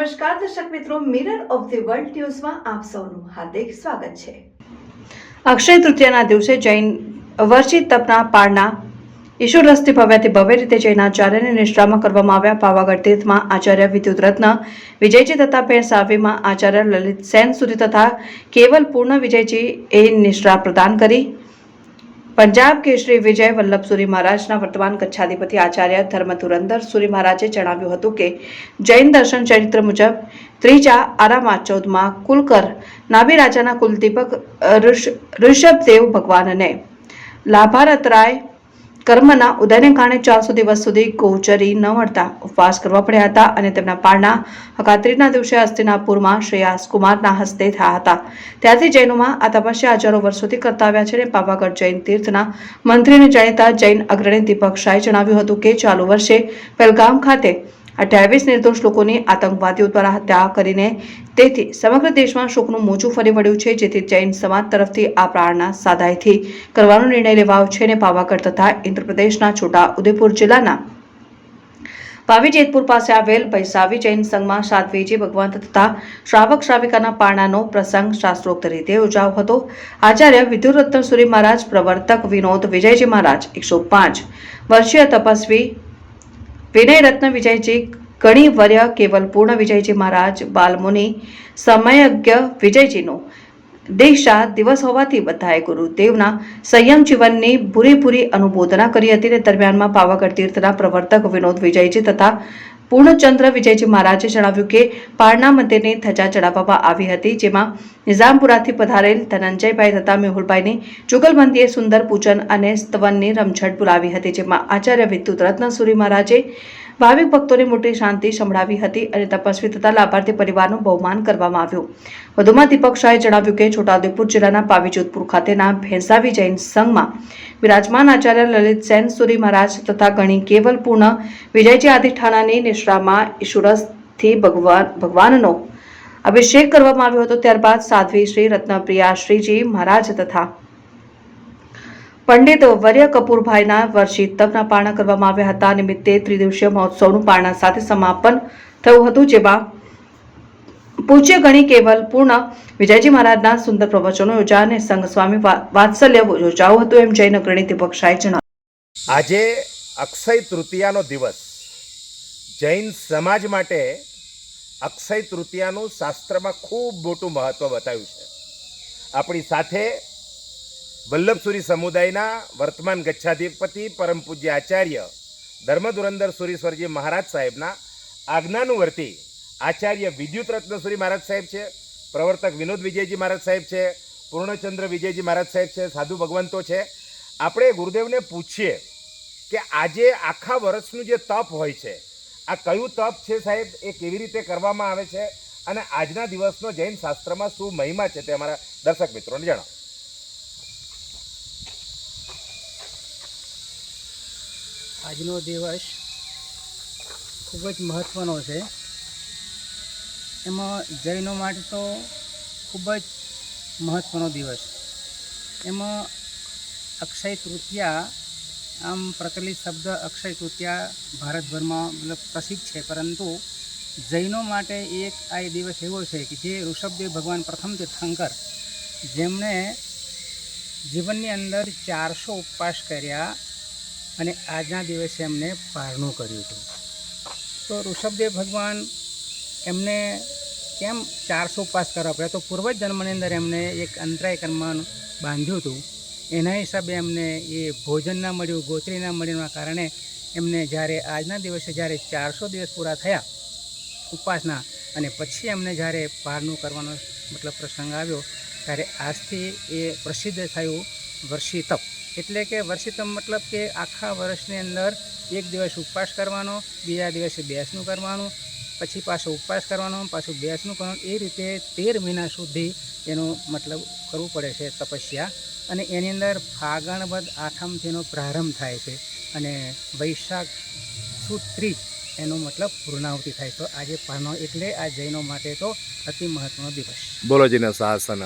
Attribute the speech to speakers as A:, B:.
A: નમસ્કાર દર્શક મિત્રો, મિરર ઓફ ધી વર્લ્ડ ન્યૂઝમાં આપ સૌનું હાર્દિક સ્વાગત છે। અક્ષય તૃતીયાના દિવસે જૈન વર્ષિત તપના પાળના ઈશુરસ્તી ભવ્યથી ભવ્ય રીતે જૈનાચાર્યની નિષ્ઠામાં કરવામાં આવ્યા। પાવાગઢ તીર્થમાં આચાર્ય વિદ્યુત રત્ન વિજયજી તથા ભેણ સાવીમાં આચાર્ય લલિત સેન સુધી તથા કેવલ પૂર્ણ વિજયજી એ નિષ્ઠા પ્રદાન કરી। પંજાબ કેસરી વિજય વલ્લભસુરી મહારાજના વર્તમાન કચ્છાધિપતિ આચાર્ય ધર્મધુરંદર સુરી મહારાજે જણાવ્યું હતું કે જૈન દર્શન ચરિત્ર મુજબ ત્રીજા આરામાં 14માં કુલકર નાભી રાજાના કુલદીપક ઋષભદેવ ભગવાનને લાભારતરાય કર્મના ઉદયને કારણે 400 દિવસ સુધી ગૌચરી ન મળતા ઉપવાસ કરવા પડ્યા હતા અને તેમના પાળના હકાત્રીના દિવસે હસ્તિનાપુરમાં શ્રેયાસ કુમારના હસ્તે થયા હતા। ત્યારથી જૈનોમાં આ તપસ્યા હજારો વર્ષોથી કરતા આવ્યા છે। પાવાગઢ જૈન તીર્થના મંત્રીને જાણીતા જૈન અગ્રણી દીપક શાહે જણાવ્યું હતું કે ચાલુ વર્ષે પહેલગામ ખાતે 28 નિર્દોષ લોકોની આતંકવાદીઓ દ્વારા હત્યા કરીને તેથી સમગ્ર દેશમાં શોકનું મોજું ફરી વળ્યું છે, જેથી જૈન સમાજ તરફથી આ પ્રાર્થના સાદાઈથી કરવાનો નિર્ણય લેવાયો છે। અને પાવાગઢ તથા ઇન્દ્રપ્રદેશના છોટા ઉદેપુર જિલ્લાના પાવી જેતપુર પાસે આવેલ ભૈસાવી જૈન સંઘમાં સાધ્વીજી ભગવાન તથા શ્રાવક શ્રાવિકાના પારણાનો પ્રસંગ શાસ્ત્રોક્ત રીતે યોજાયો હતો। આચાર્ય વિદ્યુરત્ન સુરી મહારાજ, પ્રવર્તક વિનોદ વિજયજી મહારાજ, 105 વર્ષીય તપસ્વી વિનય રત્ન વિજયજી, ગણી વર્ય કેવલ પૂર્ણ વિજયજી મહારાજ, બાલમુનિ સમયજ્ઞ વિજયજીનો દીક્ષા દિવસ હોવાથી બધાએ ગુરુદેવના સંયમ જીવનની પૂરેપૂરી અનુમોદના કરી હતી। દરમિયાનમાં પાવાગઢ તીર્થના પ્રવર્તક વિનોદ વિજયજી તથા પૂર્ણચંદ્ર વિજયજી મહારાજે જણાવ્યું કે પાળના મંદિરની ધજા ચડાવવામાં આવી હતી, જેમાં નિઝામપુરાથી પધારેલ ધનંજયભાઈ તથા મેહુલભાઈની જુગલબંધીએ સુંદર પૂજન અને સ્તવનની રમઝટ બોલાવી હતી, જેમાં આચાર્ય વિદ્યુત રત્ન સુરી મહારાજે ભાવિક ભક્તોને મોટી શાંતિ સંભળાવી હતી અને તપસ્વી તથા લાભાર્થી પરિવારનું બહુમાન કરવામાં આવ્યું। વધુમાં દીપક શાહે જણાવ્યું કે છોટાઉદેપુર જિલ્લાના પાવીજોધપુર ખાતેના ભેંસાવી જૈન સંઘમાં વિરાજમાન આચાર્ય લલિત સેન સુરી મહારાજ તથા ગણી કેવલ પૂર્ણ વિજયજી આદિઠાણાની નિશ્રામાં ઈશુરસથી ભગવાનનો અભિષેક કરવામાં આવ્યો હતો। ત્યારબાદ સાધ્વી શ્રી રત્નપ્રિયા શ્રીજી મહારાજ તથા પંડિત વર્ય કપૂરભાઈના વર્ષિત તપના પારણા કરવામાં આવ્યા હતા। નિમિત્તે ત્રિદિવસીય મહોત્સવનું પારણા સાથે સમાપન થયું હતું, જેમાં પૂજ્ય ગણી કેવલ પૂર્ણ વિજયજી મહારાજના સુંદર પ્રવચનો યોજાયા અને સંઘ સ્વામી વાત્સલ્ય યોજાયું હતું, એમ જૈન અગ્રણી દીપક શાહે જણાવ્યું।
B: આજે અક્ષય તૃતીયાનો દિવસ જૈન સમાજ માટે અક્ષય તૃતીયાનું શાસ્ત્રમાં ખૂબ મોટું મહત્વ બતાવ્યું છે। આપણી સાથે વલ્લભસુરી સમુદાયના વર્તમાન ગચ્છાધિપતિ પરમ પૂજ્ય આચાર્ય ધર્મધુરંદર સુરીશ્વરજી મહારાજ સાહેબના આજ્ઞાનુવર્તી આચાર્ય વિદ્યુત રત્ન સુરી મહારાજ સાહેબ છે, પ્રવર્તક વિનોદ વિજયજી મહારાજ સાહેબ છે, પૂર્ણચંદ્ર વિજયજી મહારાજ સાહેબ છે, સાધુ ભગવંતો છે। આપણે ગુરુદેવને પૂછીએ કે આજે આખા વર્ષનું જે તપ હોય છે, આ કયું તપ છે સાહેબ, એ કેવી રીતે કરવામાં આવે છે અને આજના દિવસનો જૈન શાસ્ત્રમાં શું મહિમા છે તે અમારા દર્શક મિત્રોને જણાવો।
C: આજનો દિવસ ખૂબ જ મહત્ત્વનો છે। એમાં જૈનો માટે તો ખૂબ જ મહત્ત્વનો દિવસ। એમાં અક્ષય તૃતીયા, આમ પ્રચલિત શબ્દ અક્ષય તૃતીયા ભારતભરમાં મતલબ પ્રસિદ્ધ છે, પરંતુ જૈનો માટે એક આ દિવસ એવો છે કે જે ઋષભદેવ ભગવાન પ્રથમ તીર્થંકર, જેમણે જીવનની અંદર 400 ઉપવાસ કર્યા અને આજના દિવસે એમને પારણું કર્યું હતું। તો ઋષભદેવ ભગવાન એમને કેમ 400 ઉપવાસ કરવા પડ્યા? તો પૂર્વજન્મની અંદર એમને એક અંતરાય કર્મ બાંધ્યું હતું, એના હિસાબે એમને એ ભોજન ના મળ્યું, ગોત્રી ના મળ્યુંના કારણે એમને જ્યારે આજના દિવસે જ્યારે 400 દિવસ પૂરા થયા ઉપવાસના અને પછી એમને જ્યારે પારણું કરવાનો મતલબ પ્રસંગ આવ્યો, ત્યારે આજથી એ પ્રસિદ્ધ થયું વર્ષી તપ। એટલે કે વર્ષી તપ મતલબ કે આખા વર્ષની અંદર એક દિવસ ઉપવાસ કરવાનો, બીજા દિવસે બેસનું કરવાનું, પછી પાછો ઉપવાસ કરવાનો, પાછું બેસનું કરવાનું, એ રીતે 13 મહિના સુધી એનો મતલબ કરવું પડે છે તપસ્યા। અને એની અંદર ફાગણ વદ આઠમથી એનો પ્રારંભ થાય છે અને વૈશાખ સુદ 30 એનો મતલબ પૂર્ણાહુતિ થાય। તો આજે પારણો એટલે આ જૈનો માટે તો અતિ મહત્વનો દિવસ।
B: બોલો જીને શાસન।